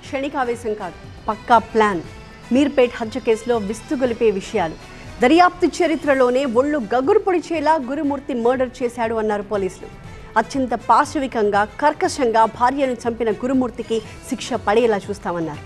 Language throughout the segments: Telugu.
క్షణికావేశం కాదు, పక్కా ప్లాన్. మీర్పేట్ హత్య కేసులో విస్తుగొలిపే విషయాలు. దర్యాప్తు చరిత్రలోనే ఒళ్ళు గగురు పొడిచేలా గురుమూర్తి మర్డర్ చేశాడు అన్నారు పోలీసులు. అత్యంత పాశవికంగా, కర్కశంగా భార్యను చంపిన గురుమూర్తికి శిక్ష పడేలా చూస్తామన్నారు.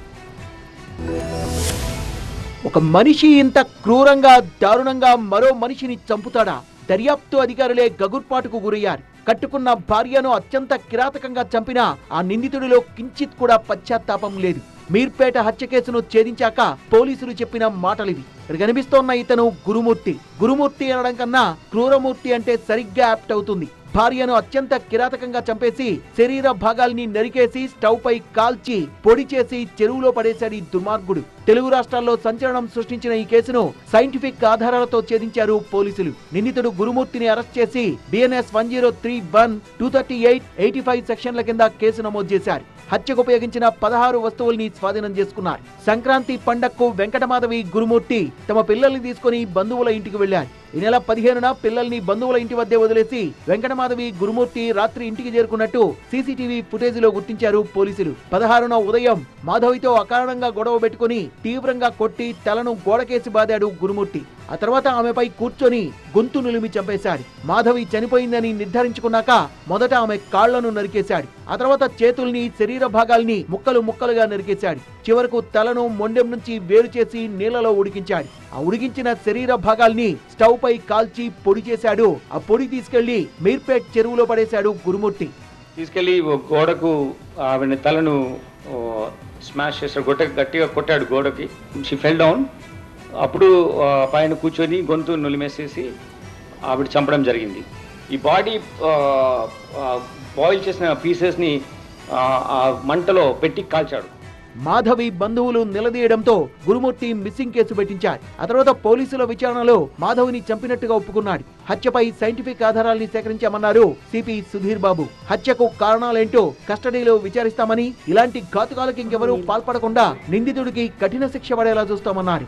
ఒక మనిషి ఇంత క్రూరంగా, దారుణంగా మరో మనిషిని చంపుతాడా? దర్యాప్తు అధికారులే గగుర్పాటుకు గురయ్యారు. కట్టుకున్న భార్యను అత్యంత కిరాతకంగా చంపిన ఆ నిందితుడిలో కించిత్ కూడా పశ్చాత్తాపం లేదు. మీర్పేట హత్య కేసును ఛేదించాక పోలీసులు చెప్పిన మాటలివి. ఇక్కడ కనిపిస్తోన్న ఇతను గురుమూర్తి. గురుమూర్తి అనడం కన్నా క్రూరమూర్తి అంటే సరిగ్గా యాప్ట్ అవుతుంది. భార్యను అత్యంత కిరాతకంగా చంపేసి శరీర భాగాల్ని నరికేసి స్టవ్ పై కాల్చి పొడి చేసి చెరువులో పడేశాడు ఈ దుర్మార్గుడు. తెలుగు రాష్ట్రాల్లో సంచలనం సృష్టించిన ఈ కేసును సైంటిఫిక్ ఆధారాలతో ఛేదించారు పోలీసులు. నిందితుడు గురుమూర్తిని అరెస్ట్ చేసి BNS 103(1), 238, 85 సెక్షన్ల కింద కేసు నమోదు చేశారు. హత్యకు ఉపయోగించిన 16 వస్తువుల్ని స్వాధీనం చేసుకున్నారు. సంక్రాంతి పండగకు వెంకటమాధవి, గురుమూర్తి తమ పిల్లల్ని తీసుకుని బంధువుల ఇంటికి వెళ్లారు. ఈ నెల 15న పిల్లల్ని బంధువుల ఇంటి వద్దే వదిలేసి వెంకటమాధవి, గురుమూర్తి రాత్రి ఇంటికి చేరుకున్నట్టు CCTV ఫుటేజీలో గుర్తించారు పోలీసులు. 16న ఉదయం మాధవితో అకారణంగా గొడవ పెట్టుకుని తీవ్రంగా కొట్టి తలను గోడకేసి బాదాడు గురుమూర్తి. ఆ తర్వాత ఆమెపై కూర్చొని గొంతు నులిమి చంపేశాడు. మాధవి చనిపోయిందని నిర్ధారించుకున్నాక మొదట ఆమె కాళ్లను నరికేశాడు. ఆ తర్వాత చేతుల్ని, శరీర భాగాల్ని ముక్కలు ముక్కలుగా నరికేశాడు. చివరకు తలను మొండెం నుంచి వేరు చేసి నీళ్లలో ఉడికించాడు. ఆ ఉడికించిన శరీర భాగాల్ని స్టవ్ పై కాల్చి పొడి చేశాడు. ఆ పొడి తీసుకెళ్లి మీర్పేట్ చెరువులో పడేశాడు గురుమూర్తి. తీసుకెళ్లి గోడకు ఆవిడ తలను స్మాష్ చేశాడు, గట్టిగా కొట్టాడు గోడకి. She fell down. అప్పుడు పైన కూర్చొని గొంతు నులిమేసేసి ఆవిడ చంపడం జరిగింది. ఈ బాడీ బాయిల్ చేసిన పీసెస్ని మంటలో పెట్టి కాల్చాడు. మాధవి బంధువులు నిలదీయడంతో గురుమూర్తి మిస్సింగ్ కేసు పెట్టించారు. ఆ తర్వాత పోలీసుల విచారణలో మాధవిని చంపినట్టుగా ఒప్పుకున్నాడు. హత్యపై సైంటిఫిక్ ఆధారాల్ని సేకరించామన్నారు సిపి సుధీర్ బాబు. హత్యకు కారణాలేంటో కస్టడీలో విచారిస్తామని, ఇలాంటి ఘాతుకాలకు ఇంకెవరూ పాల్పడకుండా నిందితుడికి కఠిన శిక్ష పడేలా చూస్తామన్నారు.